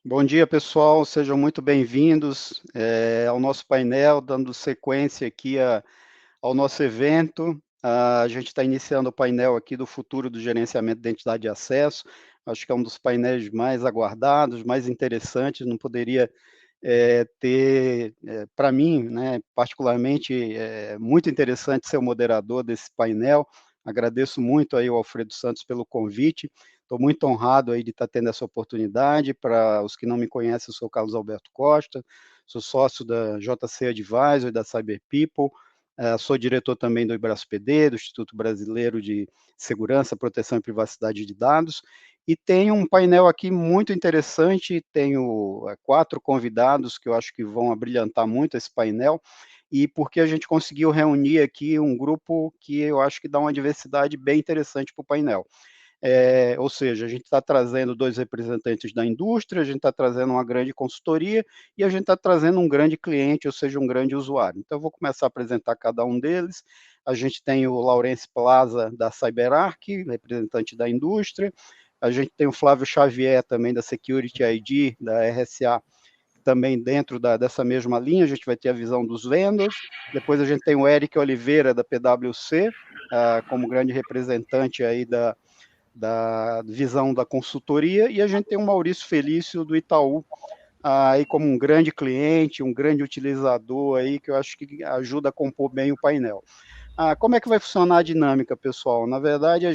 Bom dia, pessoal. Sejam muito bem-vindos ao nosso painel, dando sequência aqui ao nosso evento. A gente está iniciando o painel aqui do futuro do gerenciamento de identidade e acesso. Acho que é um dos painéis mais aguardados, mais interessantes. Não poderia ter, para mim, né, particularmente, muito interessante ser o moderador desse painel. Agradeço muito aí ao Alfredo Santos pelo convite. Estou muito honrado aí de estar tendo essa oportunidade. Para os que não me conhecem, eu sou Carlos Alberto Costa, sou sócio da JC Advisor e da Cyber People, sou diretor também do IBRASPD, do Instituto Brasileiro de Segurança, Proteção e Privacidade de Dados, e tenho um painel aqui muito interessante, tenho 4 convidados que eu acho que vão abrilhantar muito esse painel, e porque a gente conseguiu reunir aqui um grupo que eu acho que dá uma diversidade bem interessante para o painel. Ou seja, a gente está trazendo 2 representantes da indústria, a gente está trazendo uma grande consultoria e a gente está trazendo um grande cliente, ou seja, um grande usuário. Então, eu vou começar a apresentar cada um deles. A gente tem o Laurence Plaza, da CyberArk, representante da indústria. A gente tem o Flávio Xavier, também da Security ID, da RSA, também dentro dessa mesma linha. A gente vai ter a visão dos vendors. Depois a gente tem o Eric Oliveira, da PwC, como grande representante aí da visão da consultoria, e a gente tem o Maurício Felício, do Itaú, aí como um grande cliente, um grande utilizador aí, que eu acho que ajuda a compor bem o painel. Como é que vai funcionar a dinâmica, pessoal? Na verdade,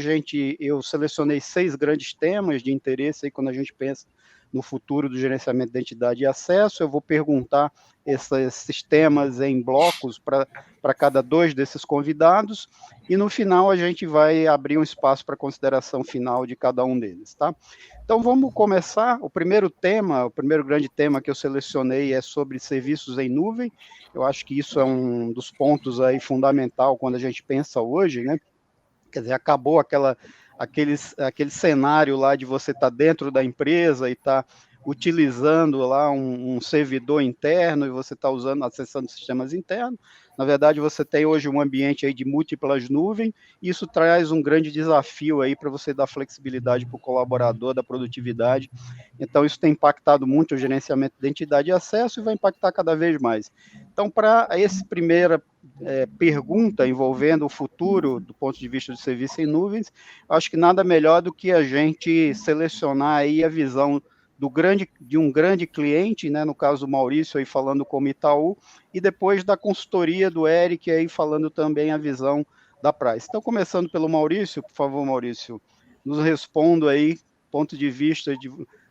eu selecionei 6 grandes temas de interesse aí quando a gente pensa no futuro do gerenciamento de identidade e acesso. Eu vou perguntar esses temas em blocos para cada 2 desses convidados, e no final a gente vai abrir um espaço para consideração final de cada um deles, tá? Então vamos começar. O primeiro grande tema que eu selecionei é sobre serviços em nuvem. Eu acho que isso é um dos pontos aí fundamental quando a gente pensa hoje, né? Quer dizer, acabou aquele cenário lá de você estar dentro da empresa e estar utilizando lá um servidor interno e você está acessando sistemas internos. Na verdade, você tem hoje um ambiente aí de múltiplas nuvens, e isso traz um grande desafio aí para você dar flexibilidade para o colaborador, da produtividade. Então, isso tem impactado muito o gerenciamento de identidade e acesso e vai impactar cada vez mais. Então, para essa primeira pergunta envolvendo o futuro do ponto de vista de serviço em nuvens, acho que nada melhor do que a gente selecionar aí a visão de um grande cliente, né, no caso do Maurício aí falando como Itaú, e depois da consultoria do Eric aí falando também a visão da Price. Então, começando pelo Maurício, por favor, Maurício, nos responda aí, ponto de vista de,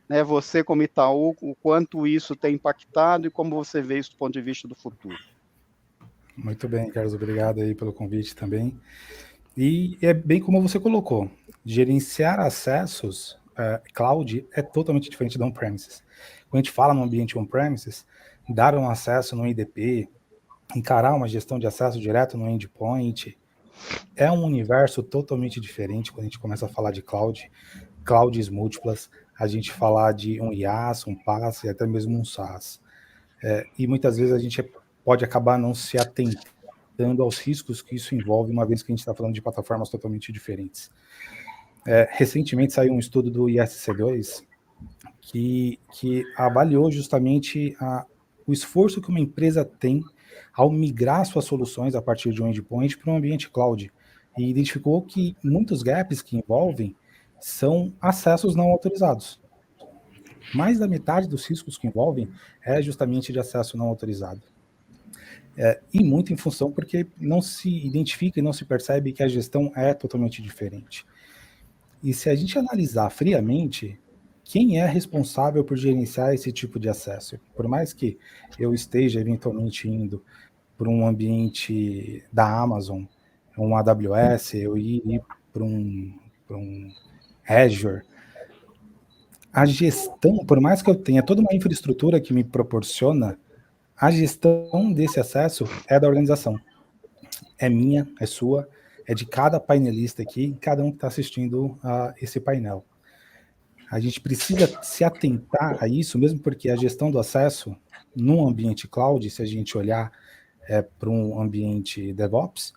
né, você como Itaú, o quanto isso tem impactado e como você vê isso do ponto de vista do futuro. Muito bem, Carlos, obrigado aí pelo convite também. E é bem como você colocou, gerenciar acessos cloud é totalmente diferente da on-premises. Quando a gente fala no ambiente on-premises, dar um acesso no IDP, encarar uma gestão de acesso direto no endpoint, é um universo totalmente diferente quando a gente começa a falar de cloud, clouds múltiplas, a gente falar de um IaaS, um PaaS e até mesmo um SaaS. E muitas vezes a gente pode acabar não se atentando aos riscos que isso envolve, uma vez que a gente está falando de plataformas totalmente diferentes. Recentemente saiu um estudo do ISC2 que avaliou justamente o esforço que uma empresa tem ao migrar suas soluções a partir de um endpoint para um ambiente cloud, e identificou que muitos gaps que envolvem são acessos não autorizados. Mais da metade dos riscos que envolvem é justamente de acesso não autorizado. E muito em função porque não se identifica e não se percebe que a gestão é totalmente diferente. E se a gente analisar friamente, quem é responsável por gerenciar esse tipo de acesso? Por mais que eu esteja eventualmente indo para um ambiente da Amazon, um AWS, eu ir para um Azure, a gestão, por mais que eu tenha toda uma infraestrutura que me proporciona, a gestão desse acesso é da organização. É minha, é sua, é de cada painelista aqui, cada um que está assistindo a esse painel. A gente precisa se atentar a isso, mesmo porque a gestão do acesso num ambiente cloud, se a gente olhar para um ambiente DevOps,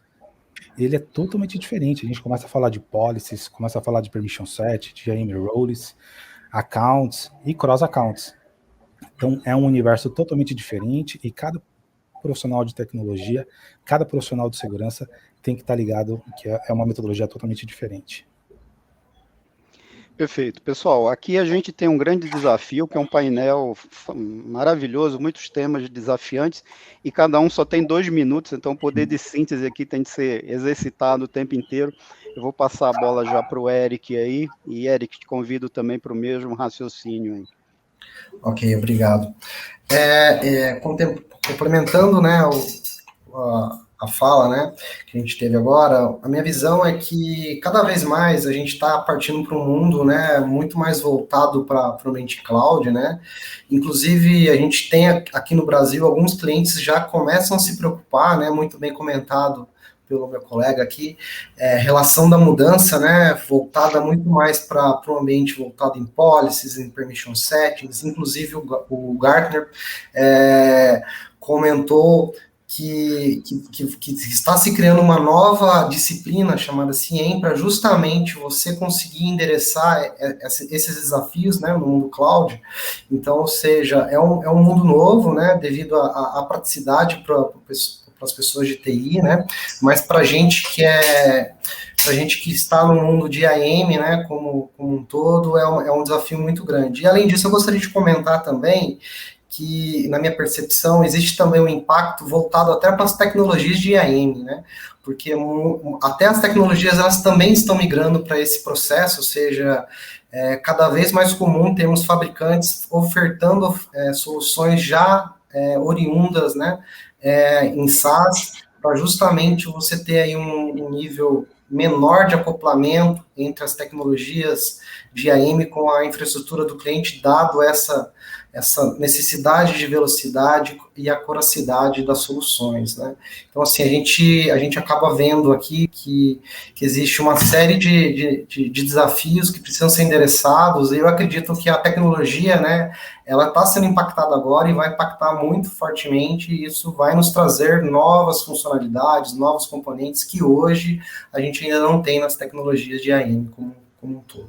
ele é totalmente diferente. A gente começa a falar de policies, começa a falar de permission set, de AIM roles, accounts e cross accounts. Então, é um universo totalmente diferente e cada profissional de tecnologia, cada profissional de segurança tem que estar ligado que é uma metodologia totalmente diferente. Perfeito. Pessoal, aqui a gente tem um grande desafio, que é um painel maravilhoso, muitos temas desafiantes, e cada um só tem 2 minutos, então o poder de síntese aqui tem de ser exercitado o tempo inteiro. Eu vou passar a bola já para o Eric aí, e Eric, te convido também para o mesmo raciocínio aí. Ok, obrigado. Complementando, né, a fala, né, que a gente teve agora, a minha visão é que cada vez mais a gente está partindo para um mundo, né, muito mais voltado para o ambiente cloud, né. Inclusive a gente tem aqui no Brasil alguns clientes já começam a se preocupar, né, muito bem comentado pelo meu colega aqui, relação da mudança, né, voltada muito mais para o ambiente voltado em policies, em permission settings, inclusive o Gartner comentou que está se criando uma nova disciplina chamada CIEM para justamente você conseguir endereçar esses desafios, né, no mundo cloud. Então, ou seja, é um mundo novo, né, devido à praticidade para as pessoas de TI, né, mas para a gente que está no mundo de IAM, né, como um todo, é um desafio muito grande. E além disso, eu gostaria de comentar também que, na minha percepção, existe também um impacto voltado até para as tecnologias de IAM, né? Porque até as tecnologias, elas também estão migrando para esse processo, ou seja, cada vez mais comum termos fabricantes ofertando soluções já oriundas, né, em SaaS, para justamente você ter aí um nível menor de acoplamento entre as tecnologias de IAM com a infraestrutura do cliente, dado essa necessidade de velocidade e acuracidade das soluções, né? Então, assim, a gente acaba vendo aqui que existe uma série de desafios que precisam ser endereçados, e eu acredito que a tecnologia, né, ela está sendo impactada agora e vai impactar muito fortemente, e isso vai nos trazer novas funcionalidades, novos componentes que hoje a gente ainda não tem nas tecnologias de IAM como um todo.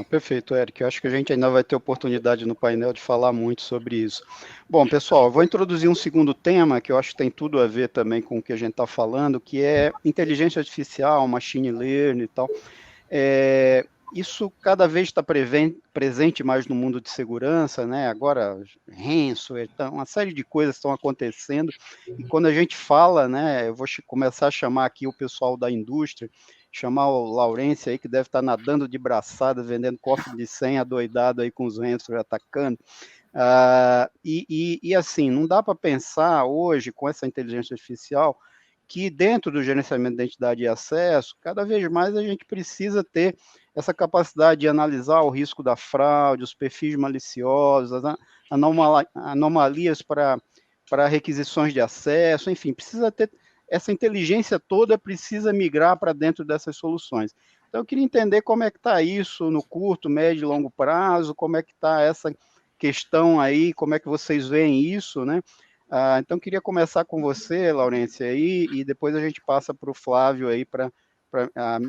Perfeito, Eric. Eu acho que a gente ainda vai ter oportunidade no painel de falar muito sobre isso. Bom, pessoal, eu vou introduzir um segundo tema, que eu acho que tem tudo a ver também com o que a gente está falando, que é inteligência artificial, machine learning e tal. Isso cada vez está presente mais no mundo de segurança, né? Agora, ransomware, uma série de coisas estão acontecendo, e quando a gente fala, né, eu vou começar a chamar aqui o pessoal da indústria, chamar o Laurence aí, que deve estar nadando de braçada, vendendo cofre de senha, doidado aí com os ransomware atacando. E assim, não dá para pensar hoje, com essa inteligência artificial, que dentro do gerenciamento de identidade e acesso, cada vez mais a gente precisa ter essa capacidade de analisar o risco da fraude, os perfis maliciosos, as anomalias para requisições de acesso, enfim, precisa ter essa inteligência toda, precisa migrar para dentro dessas soluções. Então, eu queria entender como é que está isso no curto, médio e longo prazo, como é que está essa questão aí, como é que vocês veem isso, né? Então, queria começar com você, Laurence, aí, e depois a gente passa para o Flávio aí para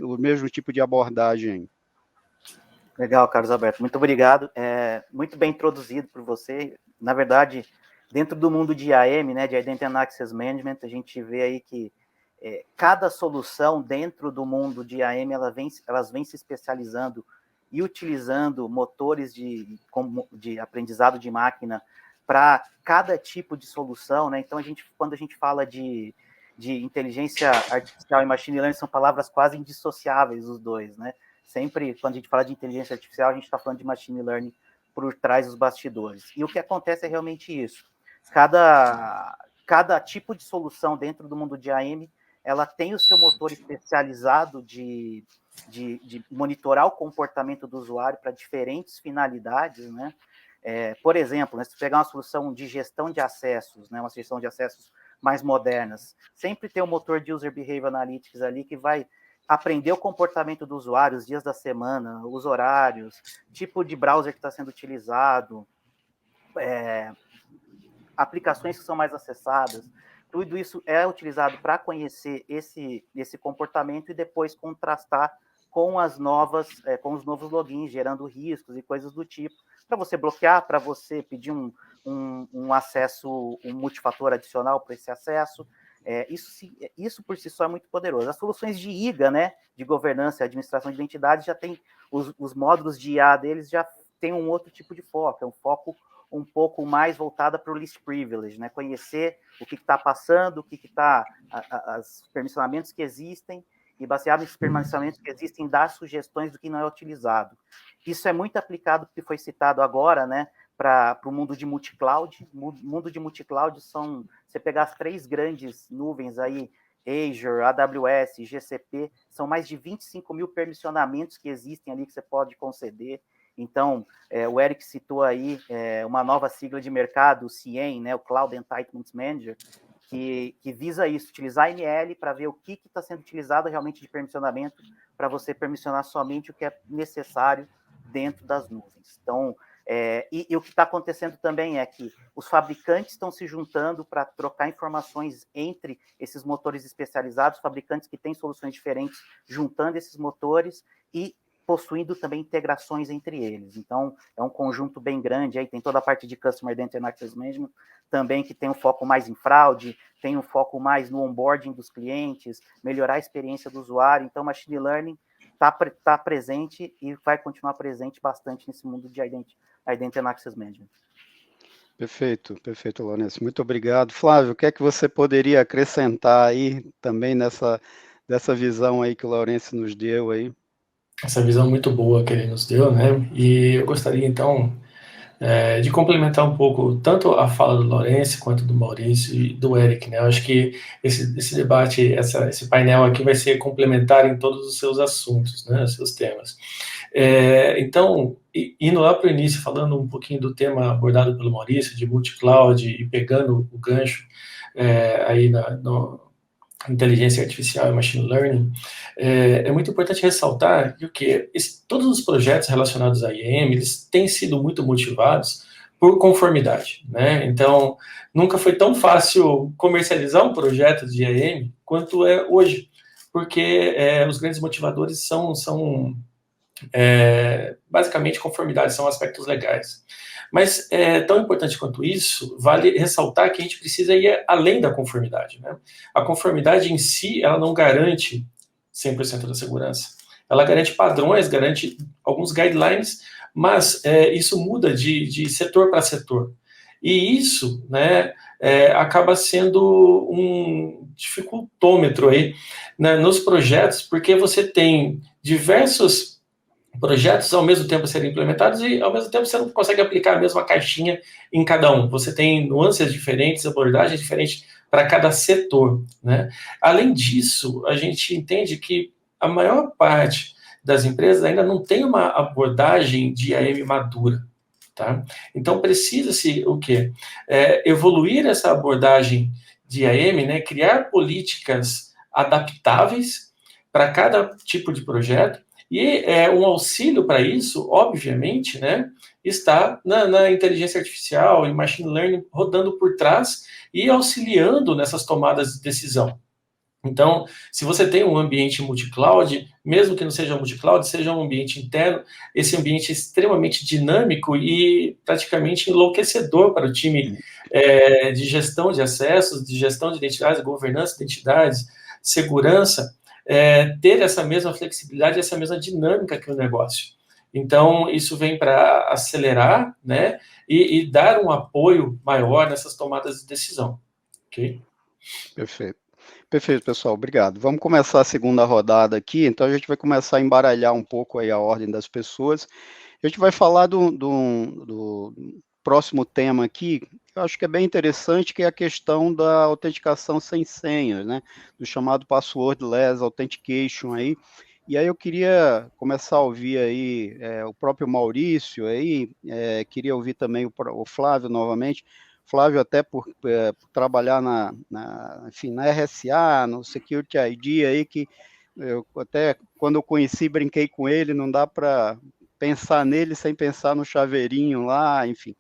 o mesmo tipo de abordagem. Legal, Carlos Alberto, muito obrigado. Muito bem introduzido por você. Na verdade, dentro do mundo de IAM, né, de Identity and Access Management, a gente vê aí que cada solução dentro do mundo de IAM, elas vêm se especializando e utilizando motores de aprendizado de máquina para cada tipo de solução, né? Então, quando a gente fala de inteligência artificial e machine learning, são palavras quase indissociáveis os dois, né? Sempre, quando a gente fala de inteligência artificial, a gente está falando de machine learning por trás dos bastidores. E o que acontece é realmente isso. Cada tipo de solução dentro do mundo de IAM, ela tem o seu motor especializado de monitorar o comportamento do usuário para diferentes finalidades, né? Por exemplo, né, se pegar uma solução de gestão de acessos, né, uma gestão de acessos mais modernas, sempre tem um motor de User Behavior Analytics ali que vai aprender o comportamento do usuário, os dias da semana, os horários, tipo de browser que está sendo utilizado, aplicações que são mais acessadas. Tudo isso é utilizado para conhecer esse comportamento e depois contrastar com com os novos logins, gerando riscos e coisas do tipo, para você bloquear, para você pedir um acesso, um multifator adicional para esse acesso. Isso por si só é muito poderoso. As soluções de IGA, né, de governança e administração de identidade, já tem os módulos de IA deles já tem um outro tipo de foco, é um foco um pouco mais voltada para o least privilege, né? Conhecer o que está passando, o que está, os permissionamentos que existem, e baseado nesses permissionamentos que existem, dar sugestões do que não é utilizado. Isso é muito aplicado, que foi citado agora, né, para o mundo de multicloud. Mundo de multicloud são, você pegar as 3 grandes nuvens aí, Azure, AWS, GCP, são mais de 25 mil permissionamentos que existem ali que você pode conceder. Então, o Eric citou aí uma nova sigla de mercado, o CIEM, né, o Cloud Entitlement Manager, que visa isso, utilizar a ML para ver o que está sendo utilizado realmente de permissionamento, para você permissionar somente o que é necessário dentro das nuvens. Então, e o que está acontecendo também é que os fabricantes estão se juntando para trocar informações entre esses motores especializados, fabricantes que têm soluções diferentes, juntando esses motores e possuindo também integrações entre eles. Então, é um conjunto bem grande, aí tem toda a parte de Customer Identity and Access Management, também que tem um foco mais em fraude, tem um foco mais no onboarding dos clientes, melhorar a experiência do usuário. Então, Machine Learning está presente e vai continuar presente bastante nesse mundo de Identity and Access Management. Perfeito, Lourenço. Muito obrigado. Flávio, o que é que você poderia acrescentar aí também dessa visão aí que o Lourenço nos deu aí? Essa visão muito boa que ele nos deu, né? E eu gostaria, então, de complementar um pouco tanto a fala do Lourenço quanto do Maurício e do Eric, né? Eu acho que esse debate, esse painel aqui vai ser complementar em todos os seus assuntos, né? Os seus temas. Então, indo lá para o início, falando um pouquinho do tema abordado pelo Maurício, de multi-cloud, e pegando o gancho aí no inteligência artificial e machine learning, é muito importante ressaltar que todos os projetos relacionados à IAM, eles têm sido muito motivados por conformidade, né? Então, nunca foi tão fácil comercializar um projeto de IAM quanto é hoje, porque os grandes motivadores são basicamente conformidade, são aspectos legais. Mas tão importante quanto isso, vale ressaltar que a gente precisa ir além da conformidade, né? A conformidade em si, ela não garante 100% da segurança. Ela garante padrões, garante alguns guidelines, mas isso muda de setor para setor. E isso, né, acaba sendo um dificultômetro aí, né, nos projetos, porque você tem diversos projetos ao mesmo tempo serem implementados e ao mesmo tempo você não consegue aplicar a mesma caixinha em cada um. Você tem nuances diferentes, abordagens diferentes para cada setor, né? Além disso, a gente entende que a maior parte das empresas ainda não tem uma abordagem de IAM madura, tá? Então precisa-se o quê? Evoluir essa abordagem de IAM, né? Criar políticas adaptáveis para cada tipo de projeto. E um auxílio para isso, obviamente, né, está na inteligência artificial e machine learning rodando por trás e auxiliando nessas tomadas de decisão. Então, se você tem um ambiente multi-cloud, mesmo que não seja multi-cloud, seja um ambiente interno, esse ambiente é extremamente dinâmico e praticamente enlouquecedor para o time de gestão de acessos, de gestão de identidades, governança de identidades, segurança, ter essa mesma flexibilidade, essa mesma dinâmica que o negócio. Então, isso vem para acelerar, né, e dar um apoio maior nessas tomadas de decisão. Ok? Perfeito, pessoal, obrigado. Vamos começar a segunda rodada aqui, então a gente vai começar a embaralhar um pouco aí a ordem das pessoas. A gente vai falar do próximo tema aqui, eu acho que é bem interessante, que é a questão da autenticação sem senhas, né, do chamado passwordless authentication aí. E aí eu queria começar a ouvir aí o próprio Maurício aí, queria ouvir também o Flávio novamente. Flávio, até por trabalhar na RSA, no Security ID aí, que eu até quando eu conheci, brinquei com ele, não dá para pensar nele sem pensar no chaveirinho lá, enfim.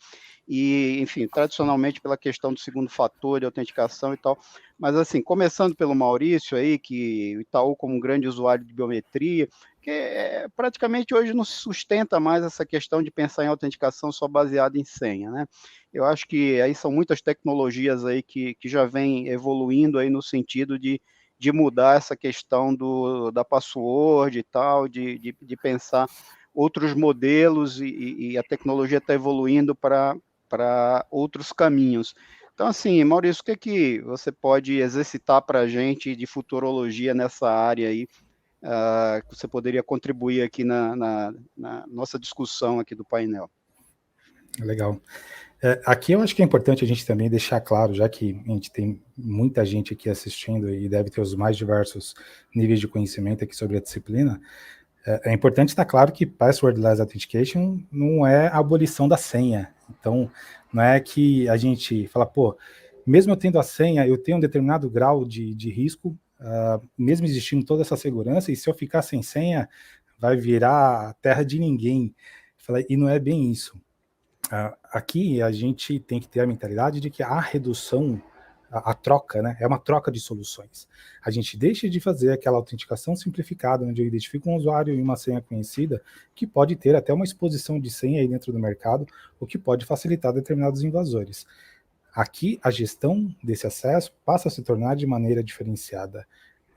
E, enfim, tradicionalmente pela questão do segundo fator de autenticação e tal, mas assim, começando pelo Maurício aí, que o Itaú como um grande usuário de biometria, porque praticamente hoje não se sustenta mais essa questão de pensar em autenticação só baseada em senha, né? Eu acho que aí são muitas tecnologias aí que já vêm evoluindo aí no sentido de mudar essa questão da password e tal, de pensar outros modelos e a tecnologia está evoluindo para outros caminhos. Então, assim, Maurício, o que você pode exercitar para a gente de futurologia nessa área aí, que você poderia contribuir aqui na nossa discussão aqui do painel? Legal. Aqui eu acho que é importante a gente também deixar claro, já que a gente tem muita gente aqui assistindo e deve ter os mais diversos níveis de conhecimento aqui sobre a disciplina, é importante estar claro que Passwordless Authentication não é a abolição da senha. Então, não é que a gente fala, pô, mesmo eu tendo a senha, eu tenho um determinado grau de risco, mesmo existindo toda essa segurança, e se eu ficar sem senha, vai virar terra de ninguém. E não é bem isso. Aqui a gente tem que ter a mentalidade de que a redução, a troca, né, é uma troca de soluções. A gente deixa de fazer aquela autenticação simplificada, onde eu identifico um usuário e uma senha conhecida, que pode ter até uma exposição de senha aí dentro do mercado, o que pode facilitar determinados invasores. Aqui, a gestão desse acesso passa a se tornar de maneira diferenciada.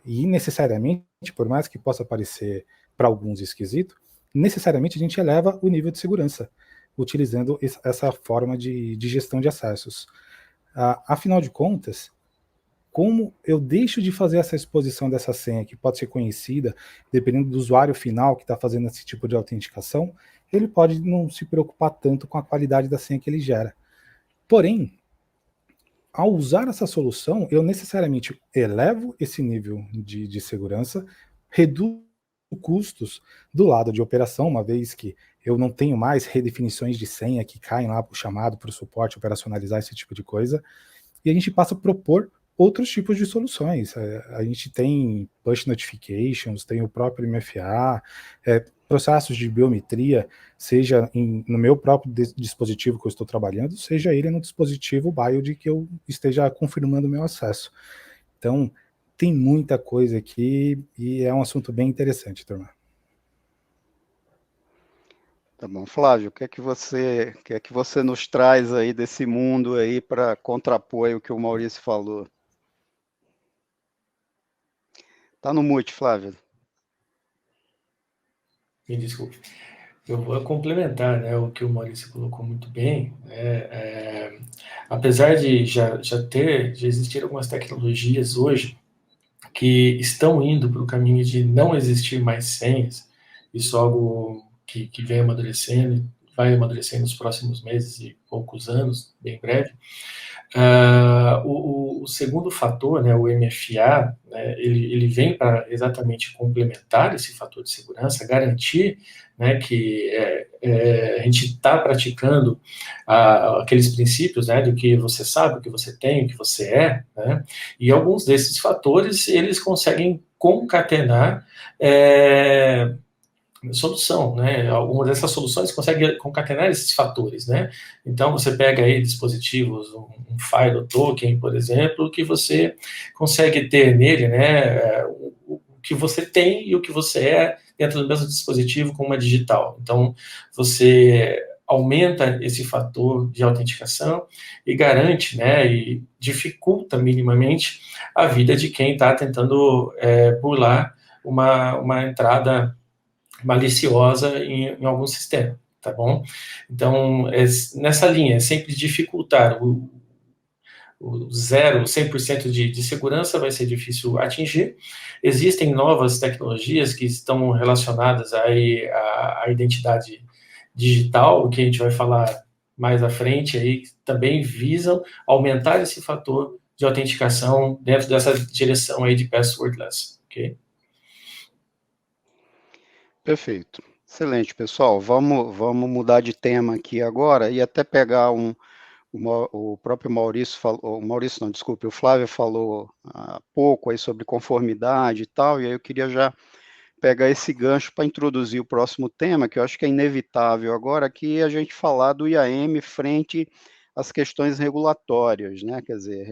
E necessariamente, por mais que possa parecer para alguns esquisito, necessariamente a gente eleva o nível de segurança, utilizando essa forma de gestão de acessos. Afinal de contas, como eu deixo de fazer essa exposição dessa senha, que pode ser conhecida, dependendo do usuário final que está fazendo esse tipo de autenticação, ele pode não se preocupar tanto com a qualidade da senha que ele gera. Porém, ao usar essa solução, eu necessariamente elevo esse nível de segurança, reduzo custos do lado de operação, uma vez que eu não tenho mais redefinições de senha que caem lá para o chamado, para o suporte, operacionalizar esse tipo de coisa, e a gente passa a propor outros tipos de soluções. A gente tem push notifications, tem o próprio MFA, processos de biometria, seja no meu próprio dispositivo que eu estou trabalhando, seja ele no dispositivo BIOD que eu esteja confirmando o meu acesso. Então, tem muita coisa aqui e é um assunto bem interessante, turma. Tá bom, Flávio, o que é que você nos traz aí desse mundo aí para contrapor aí o que o Maurício falou? Tá no mute, Flávio. Me desculpe. Eu vou complementar, né, o que o Maurício colocou muito bem. Apesar de já existir algumas tecnologias hoje que estão indo para o caminho de não existir mais senhas, isso é algo que vem amadurecendo, vai amadurecer nos próximos meses e poucos anos, bem breve. O segundo fator, né, o MFA, né, ele vem para exatamente complementar esse fator de segurança, garantir, né, que a gente está praticando aqueles princípios, né, do que você sabe, o que você tem, o que você é, né, e alguns desses fatores eles conseguem concatenar solução, né? Alguma dessas soluções consegue concatenar esses fatores, né? Então você pega aí dispositivos, um file token, por exemplo, que você consegue ter nele, né? O que você tem e o que você é dentro do mesmo dispositivo com uma digital. Então você aumenta esse fator de autenticação e garante, né? E dificulta minimamente a vida de quem está tentando burlar uma entrada maliciosa em algum sistema, tá bom? Então, nessa linha, é sempre dificultar o 100% de segurança vai ser difícil atingir. Existem novas tecnologias que estão relacionadas aí à identidade digital, o que a gente vai falar mais à frente aí, que também visam aumentar esse fator de autenticação dentro dessa direção aí de passwordless, ok? Perfeito. Excelente, pessoal. Vamos mudar de tema aqui agora e até pegar o próprio Maurício falou, Maurício não, desculpe, o Flávio falou há pouco aí sobre conformidade e tal, e aí eu queria já pegar esse gancho para introduzir o próximo tema, que eu acho que é inevitável agora, que é a gente falar do IAM frente às questões regulatórias, né? Quer dizer,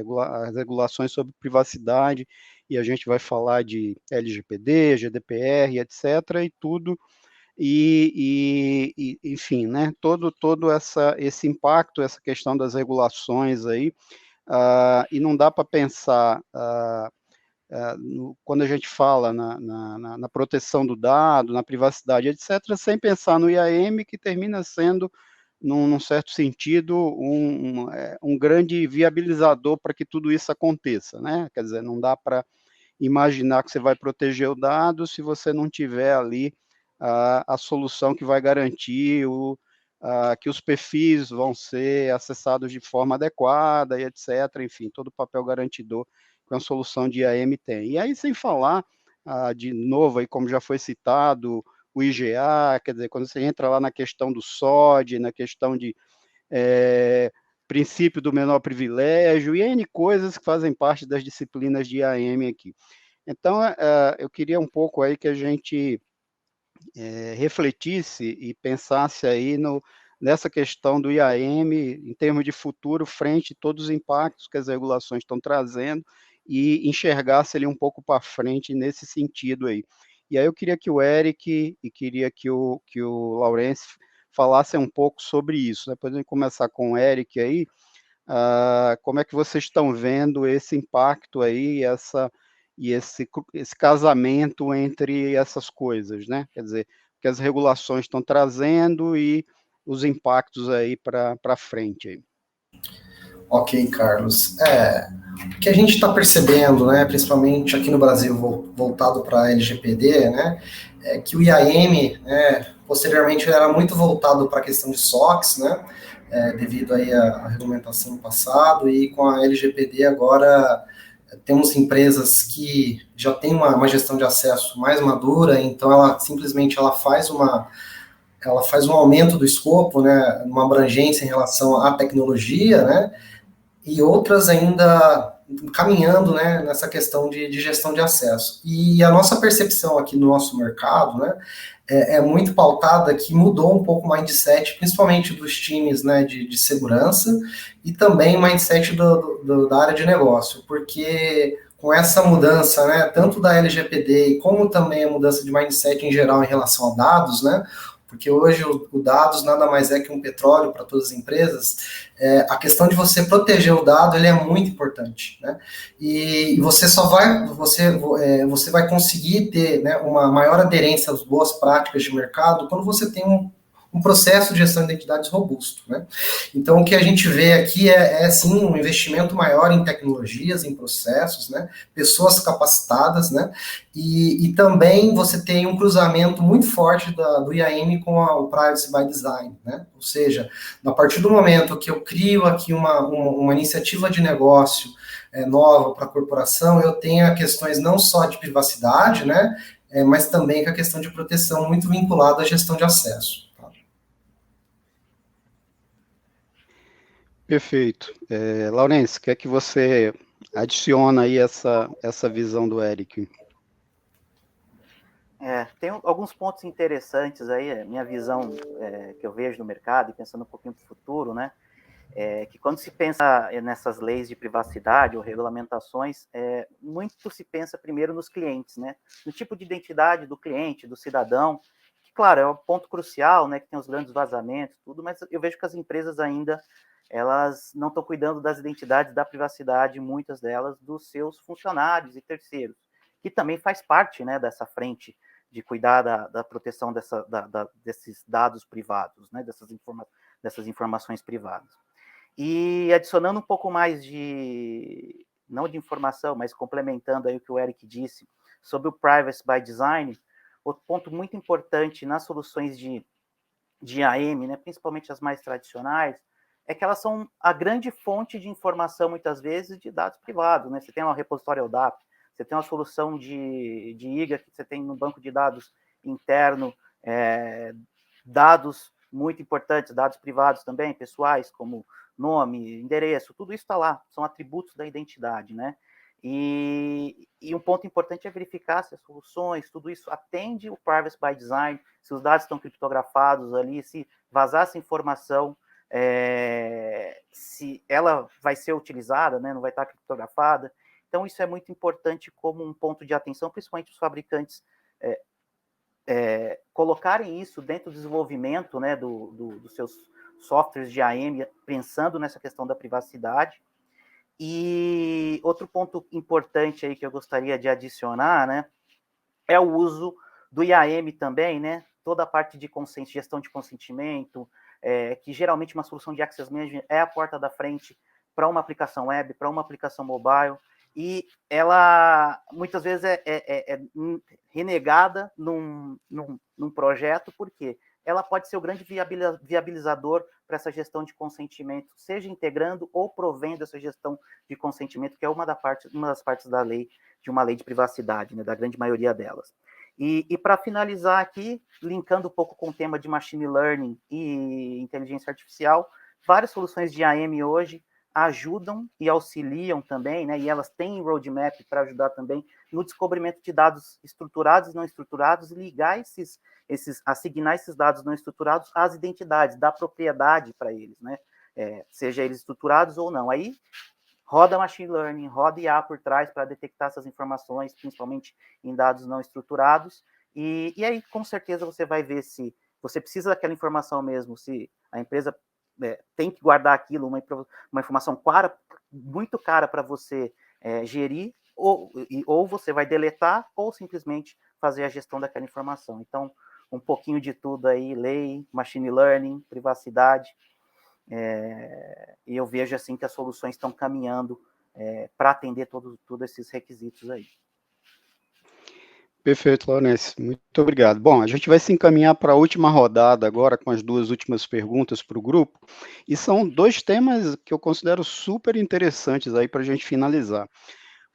as regulações sobre privacidade e a gente vai falar de LGPD, GDPR, etc., e tudo, enfim, né, todo esse impacto, essa questão das regulações aí, e não dá para pensar, quando a gente fala na proteção do dado, na privacidade, etc., sem pensar no IAM, que termina sendo, num certo sentido, um grande viabilizador para que tudo isso aconteça, né? Quer dizer, não dá para imaginar que você vai proteger o dado se você não tiver ali a solução que vai garantir que os perfis vão ser acessados de forma adequada, e etc. Enfim, todo o papel garantidor que uma solução de IAM tem. E aí, sem falar, de novo, aí, como já foi citado, o IGA, quer dizer, quando você entra lá na questão do SOD, na questão de princípio do menor privilégio, e N coisas que fazem parte das disciplinas de IAM aqui. Então, eu queria um pouco aí que a gente refletisse e pensasse aí nessa questão do IAM em termos de futuro, frente a todos os impactos que as regulações estão trazendo, e enxergasse ele um pouco para frente nesse sentido aí. E aí eu queria que o Eric e queria que o Laurence falassem um pouco sobre isso. Depois a gente começar com o Eric aí, como é que vocês estão vendo esse impacto aí, esse casamento entre essas coisas, né? Quer dizer, que as regulações estão trazendo e os impactos aí para frente. Aí. Ok, Carlos. O que a gente está percebendo, né, principalmente aqui no Brasil, voltado para a LGPD, né, é que o IAM, né, posteriormente, era muito voltado para a questão de SOX, né, devido aí à regulamentação no passado, e com a LGPD agora temos empresas que já têm uma gestão de acesso mais madura, então ela simplesmente faz um aumento do escopo, né, uma abrangência em relação à tecnologia, né, e outras ainda caminhando, né, nessa questão de gestão de acesso. E a nossa percepção aqui no nosso mercado, né, é muito pautada que mudou um pouco o mindset, principalmente dos times, né, de segurança, e também o mindset da área de negócio, porque com essa mudança, né, tanto da LGPD como também a mudança de mindset em geral em relação a dados, né, porque hoje o dados nada mais é que um petróleo para todas as empresas, a questão de você proteger o dado, ele é muito importante, né? E você você vai conseguir ter, né, uma maior aderência às boas práticas de mercado quando você tem um processo de gestão de identidades robusto, né? Então, o que a gente vê aqui sim, um investimento maior em tecnologias, em processos, né? Pessoas capacitadas, né? E também você tem um cruzamento muito forte do IAM com o Privacy by Design, né? Ou seja, a partir do momento que eu crio aqui uma iniciativa de negócio nova para a corporação, eu tenho questões não só de privacidade, né? Mas também com a questão de proteção muito vinculada à gestão de acesso. Perfeito. Laurence, o que é que você adiciona aí essa visão do Eric? Tem alguns pontos interessantes aí, minha visão que eu vejo no mercado, e pensando um pouquinho para o futuro, né? Que quando se pensa nessas leis de privacidade ou regulamentações, muito se pensa primeiro nos clientes, né? No tipo de identidade do cliente, do cidadão, que, claro, é um ponto crucial, né? Que tem os grandes vazamentos, tudo, mas eu vejo que as empresas ainda elas não estão cuidando das identidades da privacidade, muitas delas, dos seus funcionários e terceiros, que também faz parte, né, dessa frente de cuidar da proteção desses dados privados, né, dessas informações privadas. E adicionando um pouco mais não de informação, mas complementando aí o que o Eric disse sobre o Privacy by Design, outro ponto muito importante nas soluções de IAM, né, principalmente as mais tradicionais, é que elas são a grande fonte de informação, muitas vezes, de dados privados, né? Você tem um repositório LDAP, você tem uma solução de IGA, que você tem no banco de dados interno, dados muito importantes, dados privados também, pessoais, como nome, endereço, tudo isso está lá, são atributos da identidade, né? E um ponto importante é verificar se as soluções, tudo isso atende o Privacy by Design, se os dados estão criptografados ali, se vazar essa informação, se ela vai ser utilizada, né, não vai estar criptografada. Então, isso é muito importante como um ponto de atenção, principalmente os fabricantes colocarem isso dentro do desenvolvimento, né, dos seus softwares de AM, pensando nessa questão da privacidade. E outro ponto importante aí que eu gostaria de adicionar, né, é o uso do IAM também, né, toda a parte de gestão de consentimento, que geralmente uma solução de Access Management é a porta da frente para uma aplicação web, para uma aplicação mobile, e ela muitas vezes é renegada num projeto, porque ela pode ser o grande viabilizador para essa gestão de consentimento, seja integrando ou provendo essa gestão de consentimento, que é uma das partes da lei, de uma lei de privacidade, né, da grande maioria delas. E para finalizar aqui, linkando um pouco com o tema de machine learning e inteligência artificial, várias soluções de AM hoje ajudam e auxiliam também, né, e elas têm roadmap para ajudar também no descobrimento de dados estruturados e não estruturados, e ligar assignar esses dados não estruturados às identidades, dar propriedade para eles, né, seja eles estruturados ou não. Aí roda machine learning, roda IA por trás para detectar essas informações, principalmente em dados não estruturados, e aí com certeza você vai ver se você precisa daquela informação mesmo, se a empresa tem que guardar aquilo, uma informação muito cara para você gerir, ou você vai deletar, ou simplesmente fazer a gestão daquela informação. Então, um pouquinho de tudo aí, lei, machine learning, privacidade, e eu vejo assim que as soluções estão caminhando para atender todos esses requisitos aí. Perfeito, Laurence. Muito obrigado. Bom, a gente vai se encaminhar para a última rodada agora, com as duas últimas perguntas para o grupo, e são dois temas que eu considero super interessantes aí para a gente finalizar.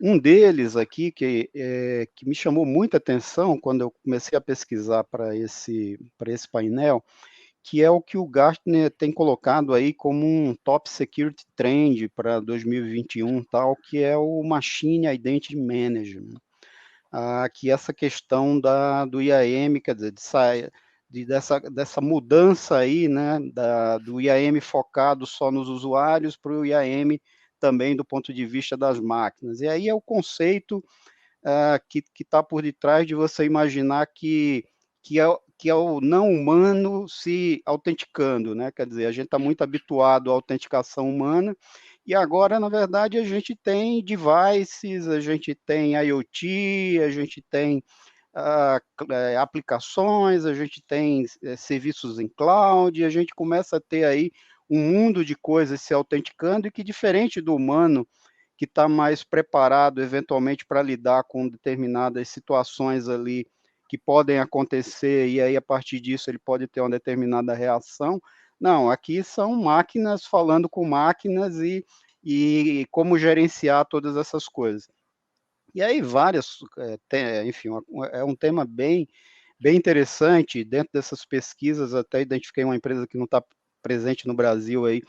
Um deles aqui, que me chamou muita atenção quando eu comecei a pesquisar para esse painel, que é o que o Gartner tem colocado aí como um top security trend para 2021, tal, que é o Machine Identity Management. Que essa questão do IAM, quer dizer, dessa mudança aí, né, do IAM focado só nos usuários para o IAM também do ponto de vista das máquinas. E aí é o conceito que está por detrás de você imaginar que é o não humano se autenticando, né? Quer dizer, a gente está muito habituado à autenticação humana, e agora, na verdade, a gente tem devices, a gente tem IoT, a gente tem aplicações, a gente tem serviços em cloud, e a gente começa a ter aí um mundo de coisas se autenticando, e que, diferente do humano, que está mais preparado, eventualmente, para lidar com determinadas situações ali que podem acontecer, e aí, a partir disso, ele pode ter uma determinada reação. Não, aqui são máquinas falando com máquinas e como gerenciar todas essas coisas. E aí enfim, é um tema bem interessante. Dentro dessas pesquisas, até identifiquei uma empresa que não está presente no Brasil aí,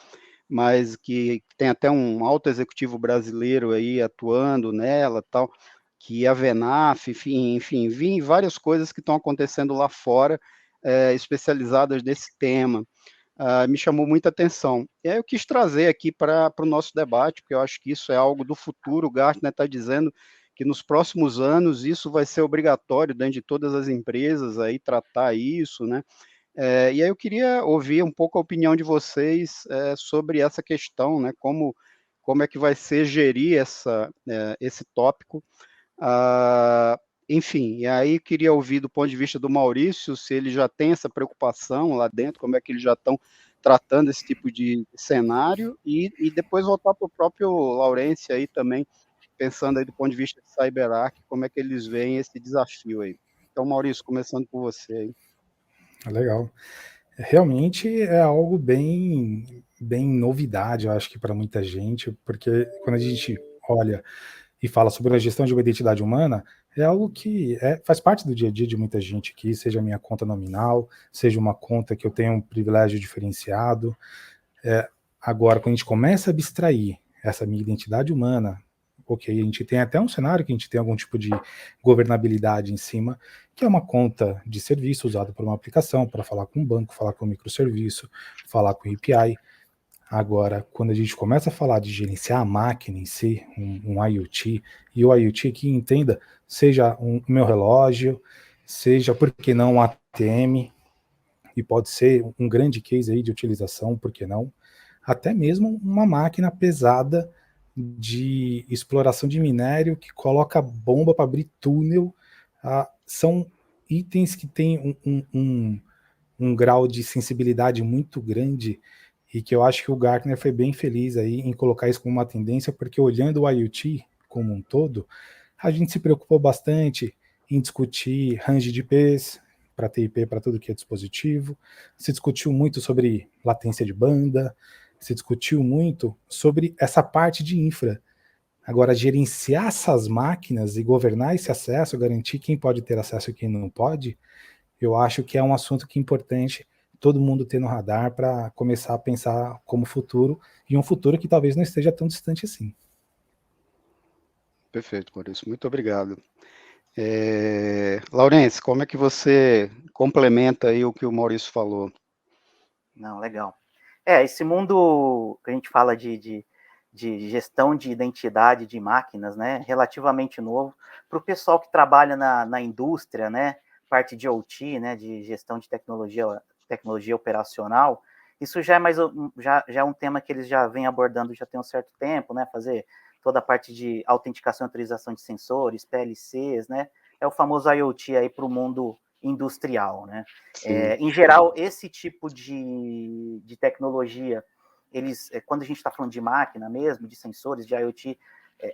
mas que tem até um alto executivo brasileiro aí atuando nela, tal, que é a Venaf, enfim, vi várias coisas que estão acontecendo lá fora, especializadas nesse tema. Me chamou muita atenção. E aí eu quis trazer aqui para o nosso debate, porque eu acho que isso é algo do futuro. O Gartner está dizendo que nos próximos anos isso vai ser obrigatório dentro de todas as empresas aí tratar isso, né? E aí eu queria ouvir um pouco a opinião de vocês sobre essa questão, né? Como é que vai ser gerir esse tópico. Enfim, e aí queria ouvir do ponto de vista do Maurício, se ele já tem essa preocupação lá dentro, como é que eles já estão tratando esse tipo de cenário, e depois voltar para o próprio Laurence aí também, pensando aí do ponto de vista de CyberArk, como é que eles veem esse desafio aí. Então, Maurício, começando por você aí. Legal. Realmente é algo bem novidade, eu acho que para muita gente, porque quando a gente olha e fala sobre a gestão de uma identidade humana, é algo que faz parte do dia a dia de muita gente aqui, seja a minha conta nominal, seja uma conta que eu tenho um privilégio diferenciado. Agora, quando a gente começa a abstrair essa minha identidade humana, ok, a gente tem até um cenário que a gente tem algum tipo de governabilidade em cima, que é uma conta de serviço usada por uma aplicação para falar com um banco, falar com um microserviço, falar com API. Agora, quando a gente começa a falar de gerenciar a máquina em si, um IoT, e o IoT que entenda, seja um meu relógio, seja, por que não, um ATM, e pode ser um grande case aí de utilização, por que não? Até mesmo uma máquina pesada de exploração de minério que coloca bomba para abrir túnel, são itens que têm um grau de sensibilidade muito grande e que eu acho que o Gartner foi bem feliz aí em colocar isso como uma tendência, porque olhando o IoT como um todo, a gente se preocupou bastante em discutir range de IPs, para ter IP para tudo que é dispositivo, se discutiu muito sobre latência de banda, se discutiu muito sobre essa parte de infra. Agora, gerenciar essas máquinas e governar esse acesso, garantir quem pode ter acesso e quem não pode, eu acho que é um assunto que é importante todo mundo ter no radar para começar a pensar como futuro, e um futuro que talvez não esteja tão distante assim. Perfeito, Maurício, muito obrigado. Laurence, como é que você complementa aí o que o Maurício falou? Não, legal. Esse mundo que a gente fala de gestão de identidade de máquinas, né, relativamente novo, para o pessoal que trabalha na indústria, né, parte de OT, né, de gestão de tecnologia operacional, isso já é um tema que eles já vêm abordando já tem um certo tempo, né, fazer toda a parte de autenticação e autorização de sensores, PLCs, né, é o famoso IoT aí para o mundo industrial, né? Em geral, esse tipo de tecnologia, eles, quando a gente está falando de máquina mesmo, de sensores, de IoT,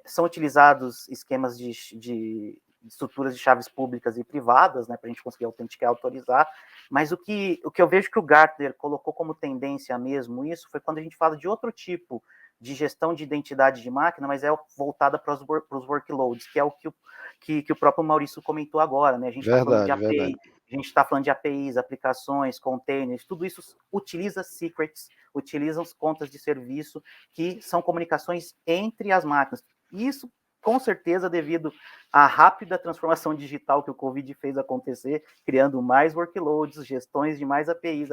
são utilizados esquemas de estruturas de chaves públicas e privadas, né, para a gente conseguir autenticar e autorizar, mas o que eu vejo que o Gartner colocou como tendência mesmo isso foi quando a gente fala de outro tipo de gestão de identidade de máquina, mas é voltada para os workloads, que é o que o próprio Maurício comentou agora, né? A gente está falando de API, a gente está falando de APIs, aplicações, containers, tudo isso utiliza secrets, utiliza as contas de serviço, que são comunicações entre as máquinas. Isso, com certeza, devido à rápida transformação digital que o Covid fez acontecer, criando mais workloads, gestões de mais APIs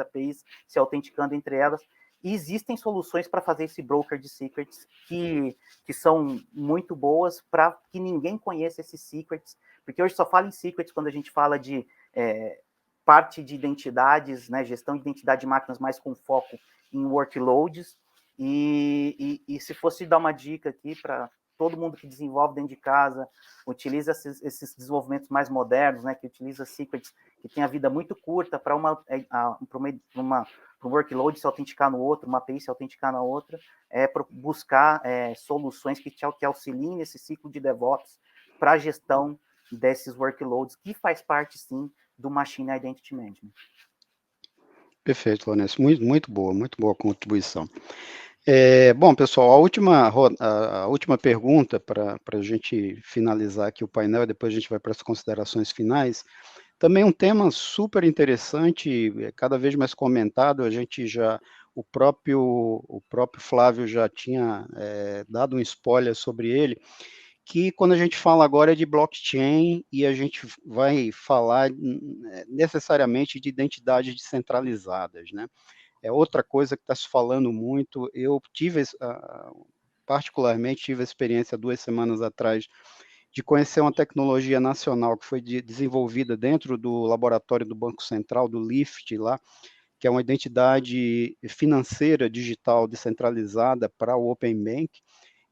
se autenticando entre elas. E existem soluções para fazer esse broker de secrets que são muito boas para que ninguém conheça esses secrets, porque hoje só fala em secrets quando a gente fala de parte de identidades, né, gestão de identidade de máquinas mais com foco em workloads, e se fosse dar uma dica aqui para todo mundo que desenvolve dentro de casa, utiliza esses desenvolvimentos mais modernos, né, que utiliza secrets que tem a vida muito curta para um workload se autenticar no outro, uma API se autenticar na outra, para buscar soluções que auxiliem nesse ciclo de DevOps para a gestão desses workloads, que faz parte, sim, do Machine Identity Management. Perfeito, Laurence, muito boa contribuição. Bom, pessoal, a última pergunta para a gente finalizar aqui o painel, e depois a gente vai para as considerações finais. Também um tema super interessante, cada vez mais comentado, o próprio Flávio já tinha dado um spoiler sobre ele, que quando a gente fala agora de blockchain e a gente vai falar necessariamente de identidades descentralizadas, né? É outra coisa que está se falando muito. Eu particularmente tive a experiência 2 semanas atrás de conhecer uma tecnologia nacional que foi desenvolvida dentro do laboratório do Banco Central, do LIFT lá, que é uma identidade financeira digital descentralizada para o Open Bank,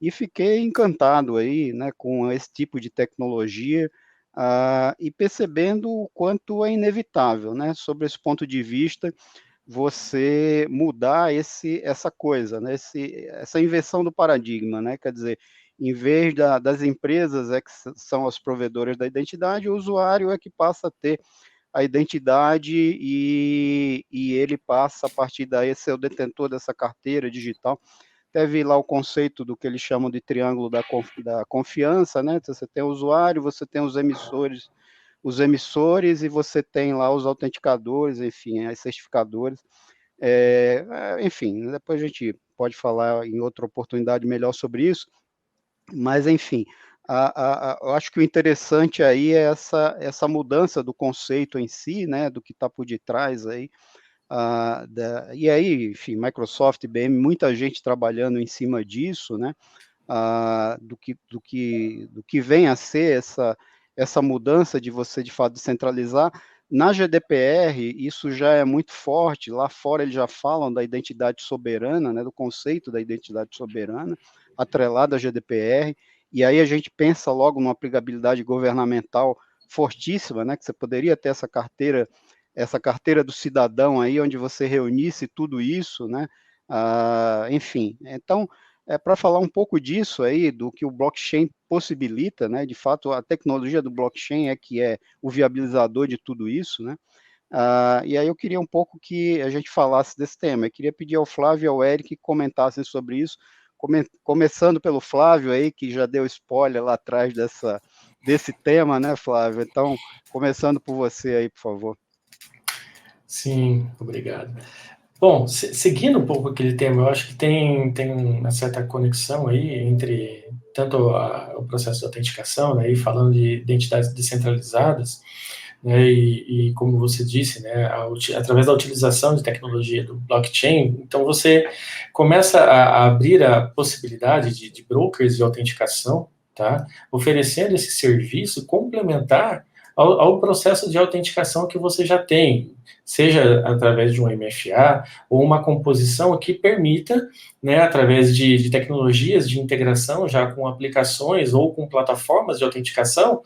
e fiquei encantado aí, né, com esse tipo de tecnologia, e percebendo o quanto é inevitável, né, sobre esse ponto de vista, você mudar essa coisa, né, essa inversão do paradigma, né, quer dizer, em vez das empresas que são as provedoras da identidade, o usuário é que passa a ter a identidade e ele passa, a partir daí, a ser o detentor dessa carteira digital. Teve lá o conceito do que eles chamam de triângulo da confiança, né? Então, você tem o usuário, você tem os emissores e você tem lá os autenticadores, enfim, as certificadores. Enfim, depois a gente pode falar em outra oportunidade melhor sobre isso, mas, enfim, eu acho que o interessante aí é essa mudança do conceito em si, né, do que está por detrás aí, E aí, enfim, Microsoft, IBM, muita gente trabalhando em cima disso, né? Do que vem a ser essa mudança de você, de fato, descentralizar. Na GDPR, isso já é muito forte, lá fora eles já falam da identidade soberana, né, do conceito da identidade soberana, atrelada à GDPR, e aí a gente pensa logo numa aplicabilidade governamental fortíssima, né, que você poderia ter essa carteira do cidadão aí, onde você reunisse tudo isso, né, enfim, então, para falar um pouco disso aí, do que o blockchain possibilita, né, de fato, a tecnologia do blockchain que é o viabilizador de tudo isso, né, e aí eu queria um pouco que a gente falasse desse tema. Eu queria pedir ao Flávio e ao Eric que comentassem sobre isso, começando pelo Flávio aí, que já deu spoiler lá atrás desse tema, né, Flávio? Então, começando por você aí, por favor. Sim, obrigado. Bom, seguindo um pouco aquele tema, eu acho que tem uma certa conexão aí entre tanto o processo de autenticação, né, e falando de identidades descentralizadas, né, e como você disse, né, através da utilização de tecnologia do blockchain, então você começa a abrir a possibilidade de brokers de autenticação, tá, oferecendo esse serviço complementar ao processo de autenticação que você já tem, seja através de um MFA ou uma composição que permita, né, através de tecnologias de integração já com aplicações ou com plataformas de autenticação,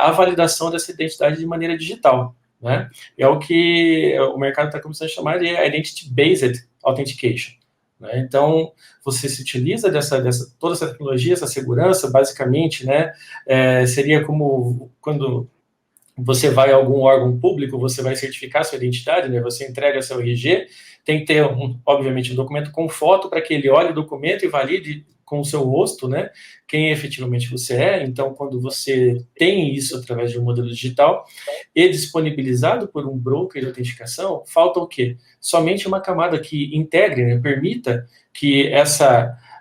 a validação dessa identidade de maneira digital, né? É o que o mercado está começando a chamar de Identity-Based Authentication. Né? Então, você se utiliza toda essa tecnologia, essa segurança, basicamente, né, seria como quando você vai a algum órgão público, você vai certificar sua identidade, né? Você entrega seu RG, tem que ter, obviamente, um documento com foto para que ele olhe o documento e valide com o seu rosto, né? Quem efetivamente você é. Então, quando você tem isso através de um modelo digital e disponibilizado por um broker de autenticação, falta o quê? Somente uma camada que integre, né? Permita que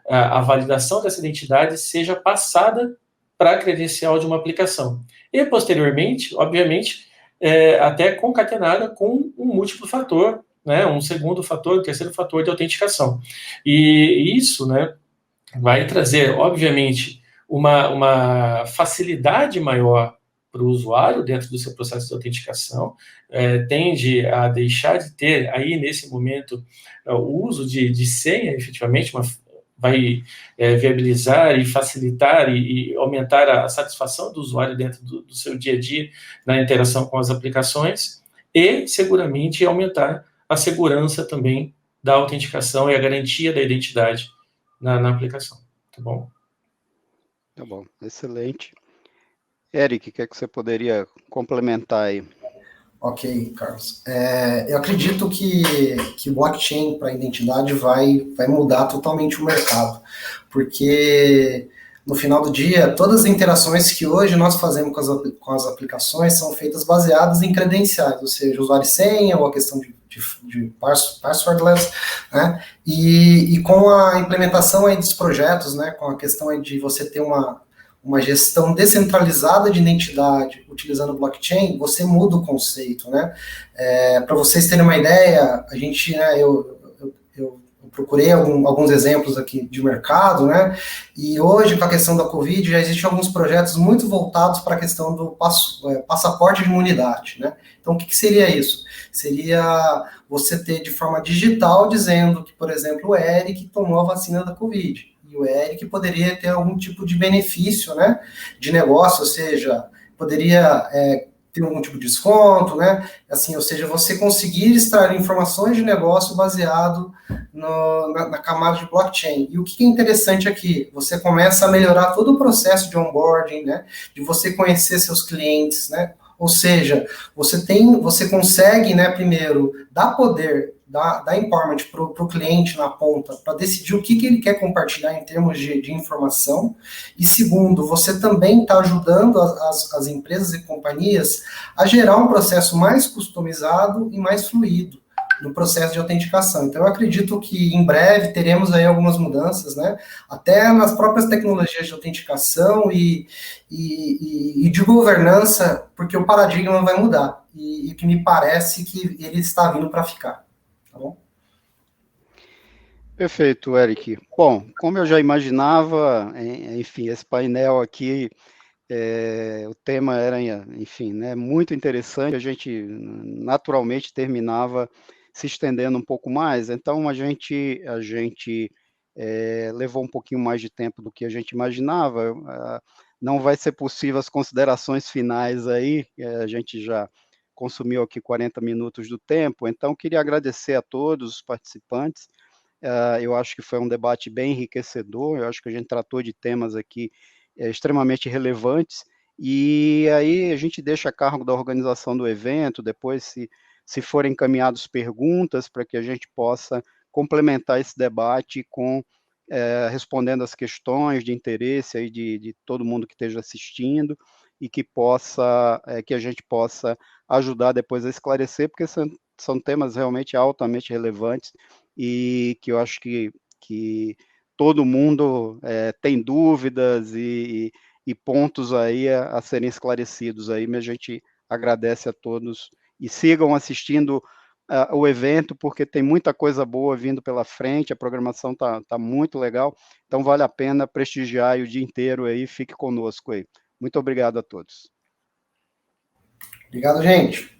a validação dessa identidade seja passada para a credencial de uma aplicação. E, posteriormente, obviamente, até concatenada com um múltiplo fator, né, um segundo fator, um terceiro fator de autenticação. E isso, né, vai trazer, obviamente, uma facilidade maior para o usuário dentro do seu processo de autenticação, tende a deixar de ter, aí, nesse momento, o uso de senha, efetivamente, vai viabilizar e facilitar e aumentar a satisfação do usuário dentro do seu dia a dia na interação com as aplicações e, seguramente, aumentar a segurança também da autenticação e a garantia da identidade na aplicação. Tá bom? Tá bom, excelente. Eric, o que é que você poderia complementar aí? Ok, Carlos. Eu acredito que o blockchain para identidade vai mudar totalmente o mercado, porque no final do dia, todas as interações que hoje nós fazemos com as aplicações são feitas baseadas em credenciais, ou seja, usuário e senha, ou a questão de passwordless, né? E com a implementação aí dos projetos, né, com a questão aí de você ter uma gestão descentralizada de identidade utilizando blockchain, você muda o conceito, né? Para vocês terem uma ideia, a gente, né, eu procurei alguns exemplos aqui de mercado, né? E hoje, com a questão da Covid, já existem alguns projetos muito voltados para a questão do passaporte de imunidade, né? Então, o que seria isso? Seria você ter de forma digital dizendo que, por exemplo, o Eric tomou a vacina da Covid. E o Eric poderia ter algum tipo de benefício, né, de negócio, ou seja, poderia ter algum tipo de desconto, né, assim, ou seja, você conseguir extrair informações de negócio baseado na camada de blockchain. E o que é interessante aqui, você começa a melhorar todo o processo de onboarding, né, de você conhecer seus clientes, né, ou seja, você consegue, né, primeiro, dar poder, dar empowerment para o cliente na ponta, para decidir o que ele quer compartilhar em termos de informação, e segundo, você também está ajudando as empresas e companhias a gerar um processo mais customizado e mais fluido, do processo de autenticação. Então, eu acredito que em breve teremos aí algumas mudanças, né, até nas próprias tecnologias de autenticação e de governança, porque o paradigma vai mudar, e que me parece que ele está vindo para ficar, tá bom? Perfeito, Eric. Bom, como eu já imaginava, enfim, esse painel aqui, o tema era, enfim, né, muito interessante, a gente naturalmente terminava se estendendo um pouco mais, então a gente levou um pouquinho mais de tempo do que a gente imaginava, não vai ser possível as considerações finais aí, a gente já consumiu aqui 40 minutos do tempo, então queria agradecer a todos os participantes. Eu acho que foi um debate bem enriquecedor, eu acho que a gente tratou de temas aqui extremamente relevantes, e aí a gente deixa a cargo da organização do evento, depois se forem encaminhadas perguntas, para que a gente possa complementar esse debate com respondendo as questões de interesse aí de todo mundo que esteja assistindo, e que que a gente possa ajudar depois a esclarecer, porque são temas realmente altamente relevantes, e que eu acho que todo mundo tem dúvidas e pontos aí a serem esclarecidos aí, mas a gente agradece a todos e sigam assistindo o evento, porque tem muita coisa boa vindo pela frente, a programação tá muito legal, então vale a pena prestigiar aí o dia inteiro aí, fique conosco aí. Muito obrigado a todos. Obrigado, gente.